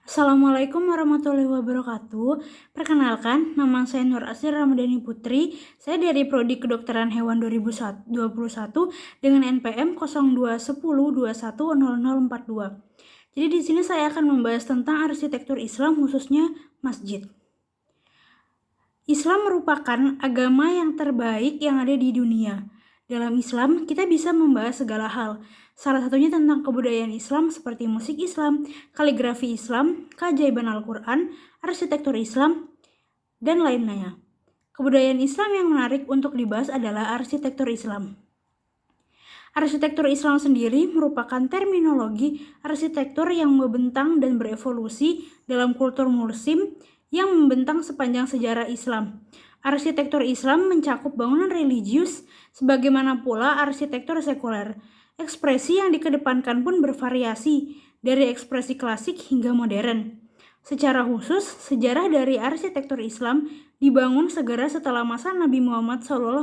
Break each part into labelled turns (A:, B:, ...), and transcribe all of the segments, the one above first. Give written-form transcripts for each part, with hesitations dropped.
A: Assalamualaikum warahmatullahi wabarakatuh. Perkenalkan, nama saya Nur Asri Ramadhani Putri. Saya dari Prodi Kedokteran Hewan 2021 dengan NPM 0210210042. Jadi di sini saya akan membahas tentang arsitektur Islam, khususnya masjid. Islam merupakan agama yang terbaik yang ada di dunia. Dalam Islam, kita bisa membahas segala hal. Salah satunya tentang kebudayaan Islam seperti musik Islam, kaligrafi Islam, keajaiban Al-Quran, arsitektur Islam, dan lain-lainnya. Kebudayaan Islam yang menarik untuk dibahas adalah arsitektur Islam. Arsitektur Islam sendiri merupakan terminologi arsitektur yang membentang dan berevolusi dalam kultur muslim yang membentang sepanjang sejarah Islam. Arsitektur Islam mencakup bangunan religius, sebagaimana pula arsitektur sekuler. Ekspresi yang dikedepankan pun bervariasi, dari ekspresi klasik hingga modern. Secara khusus, sejarah dari arsitektur Islam dibangun segera setelah masa Nabi Muhammad SAW.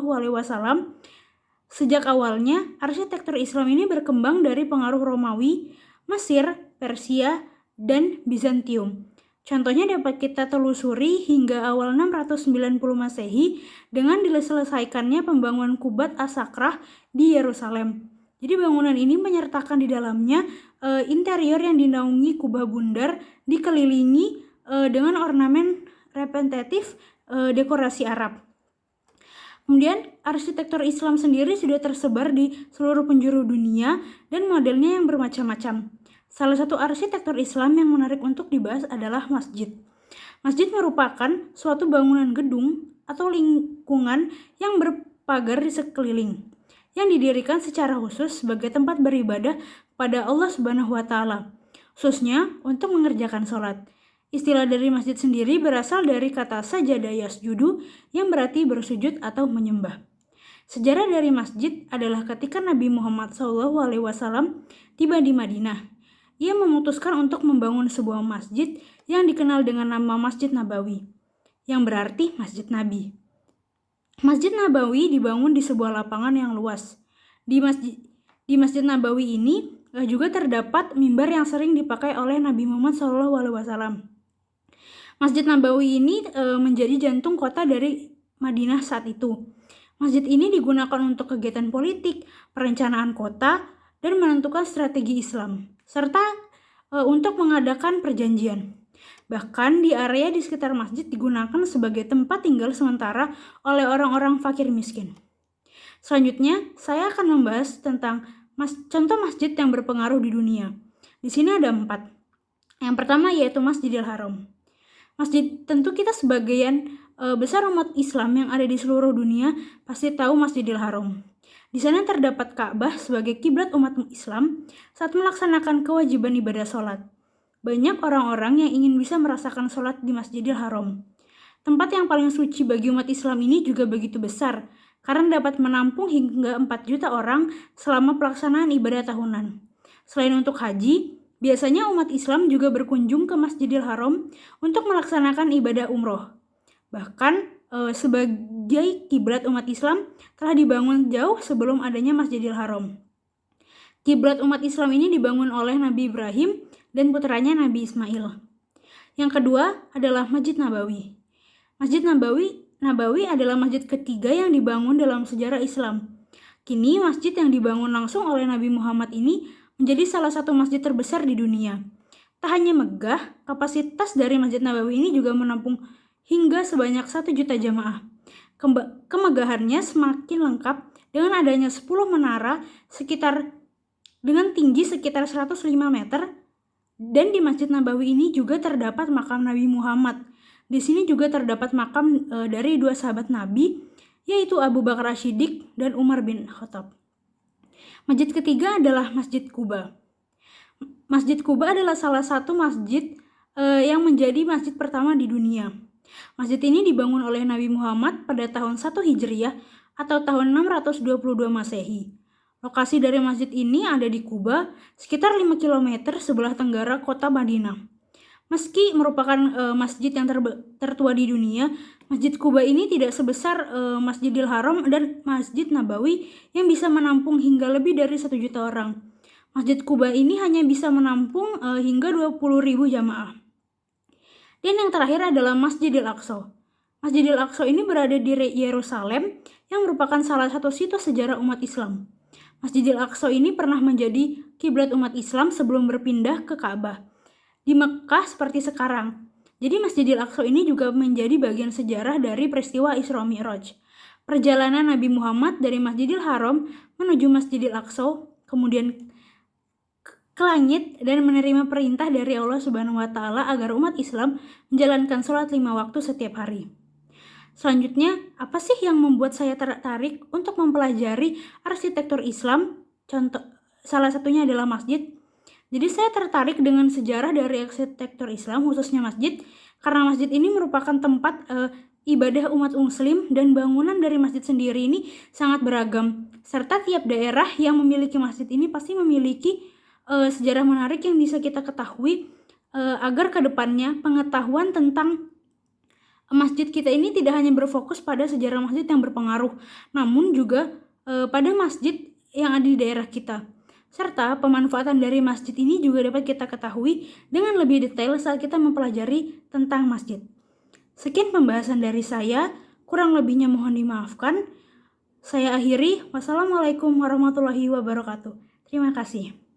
A: Sejak awalnya, arsitektur Islam ini berkembang dari pengaruh Romawi, Mesir, Persia, dan Bizantium. Contohnya dapat kita telusuri hingga awal 690 Masehi dengan diselesaikannya pembangunan Kubat As-Sakrah di Yerusalem. Jadi bangunan ini menyertakan di dalamnya interior yang dinaungi kubah bundar dikelilingi dengan ornamen repetitif dekorasi Arab. Kemudian arsitektur Islam sendiri sudah tersebar di seluruh penjuru dunia dan modelnya yang bermacam-macam. Salah satu arsitektur Islam yang menarik untuk dibahas adalah masjid. Masjid merupakan suatu bangunan gedung atau lingkungan yang berpagar di sekeliling, yang didirikan secara khusus sebagai tempat beribadah pada Allah Subhanahu wa Ta'ala, khususnya untuk mengerjakan sholat. Istilah dari masjid sendiri berasal dari kata sajada yasjudu yang berarti bersujud atau menyembah. Sejarah dari masjid adalah ketika Nabi Muhammad SAW tiba di Madinah. Ia memutuskan untuk membangun sebuah masjid yang dikenal dengan nama Masjid Nabawi, yang berarti Masjid Nabi. Masjid Nabawi dibangun di sebuah lapangan yang luas. Di Masjid Nabawi ini juga terdapat mimbar yang sering dipakai oleh Nabi Muhammad SAW. Masjid Nabawi ini menjadi jantung kota dari Madinah saat itu. Masjid ini digunakan untuk kegiatan politik, perencanaan kota, dan menentukan strategi Islam, serta untuk mengadakan perjanjian. Bahkan di area di sekitar masjid digunakan sebagai tempat tinggal sementara oleh orang-orang fakir miskin. Selanjutnya, saya akan membahas tentang contoh masjid yang berpengaruh di dunia. Di sini ada 4. Yang pertama yaitu Masjidil Haram. Masjid, tentu kita sebagian besar umat Islam yang ada di seluruh dunia pasti tahu Masjidil Haram. Di sana terdapat Ka'bah sebagai kiblat umat Islam saat melaksanakan kewajiban ibadah sholat. Banyak orang-orang yang ingin bisa merasakan sholat di Masjidil Haram. Tempat yang paling suci bagi umat Islam ini juga begitu besar, karena dapat menampung hingga 4 juta orang selama pelaksanaan ibadah tahunan. Selain untuk haji, biasanya umat Islam juga berkunjung ke Masjidil Haram untuk melaksanakan ibadah umroh. Bahkan sebagai kiblat umat Islam telah dibangun jauh sebelum adanya Masjidil Haram. Kiblat umat Islam ini dibangun oleh Nabi Ibrahim dan putranya Nabi Ismail. Yang kedua adalah Masjid Nabawi. Masjid Nabawi adalah masjid ketiga yang dibangun dalam sejarah Islam. Kini masjid yang dibangun langsung oleh Nabi Muhammad ini menjadi salah satu masjid terbesar di dunia. Tak hanya megah, kapasitas dari Masjid Nabawi ini juga menampung hingga sebanyak 1 juta jamaah. Kemegahannya semakin lengkap dengan adanya 10 menara dengan tinggi sekitar 105 meter. Dan di Masjid Nabawi ini juga terdapat makam Nabi Muhammad. Di sini juga terdapat makam dari 2 sahabat Nabi, yaitu Abu Bakar As-Siddiq dan Umar bin Khattab. Masjid ketiga adalah Masjid Quba. Masjid Quba adalah salah satu masjid yang menjadi masjid pertama di dunia. Masjid ini dibangun oleh Nabi Muhammad pada tahun 1 Hijriah atau tahun 622 Masehi. Lokasi dari masjid ini ada di Quba, sekitar 5 km sebelah tenggara kota Madinah. Meski merupakan masjid yang tertua di dunia, Masjid Quba ini tidak sebesar Masjidil Haram dan Masjid Nabawi yang bisa menampung hingga lebih dari 1 juta orang. Masjid Quba ini hanya bisa menampung hingga 20.000 jamaah. Dan yang terakhir adalah Masjidil Aqsa. Masjidil Aqsa ini berada di Yerusalem yang merupakan salah satu situs sejarah umat Islam. Masjidil Aqsa ini pernah menjadi kiblat umat Islam sebelum berpindah ke Ka'bah di Mekah seperti sekarang. Jadi Masjidil Aqsa ini juga menjadi bagian sejarah dari peristiwa Isra Mi'raj. Perjalanan Nabi Muhammad dari Masjidil Haram menuju Masjidil Aqsa, kemudian ke langit dan menerima perintah dari Allah Subhanahu wa Ta'ala agar umat Islam menjalankan sholat 5 waktu setiap hari. Selanjutnya, apa sih yang membuat saya tertarik untuk mempelajari arsitektur Islam? Salah satunya adalah masjid. Jadi saya tertarik dengan sejarah dari arsitektur Islam, khususnya masjid, karena masjid ini merupakan tempat ibadah umat muslim dan bangunan dari masjid sendiri ini sangat beragam. Serta tiap daerah yang memiliki masjid ini pasti memiliki sejarah menarik yang bisa kita ketahui agar kedepannya pengetahuan tentang masjid kita ini tidak hanya berfokus pada sejarah masjid yang berpengaruh, namun juga pada masjid yang ada di daerah kita. Serta pemanfaatan dari masjid ini juga dapat kita ketahui dengan lebih detail saat kita mempelajari tentang masjid. Sekian pembahasan dari saya, kurang lebihnya mohon dimaafkan. Saya akhiri, wassalamualaikum warahmatullahi wabarakatuh. Terima kasih.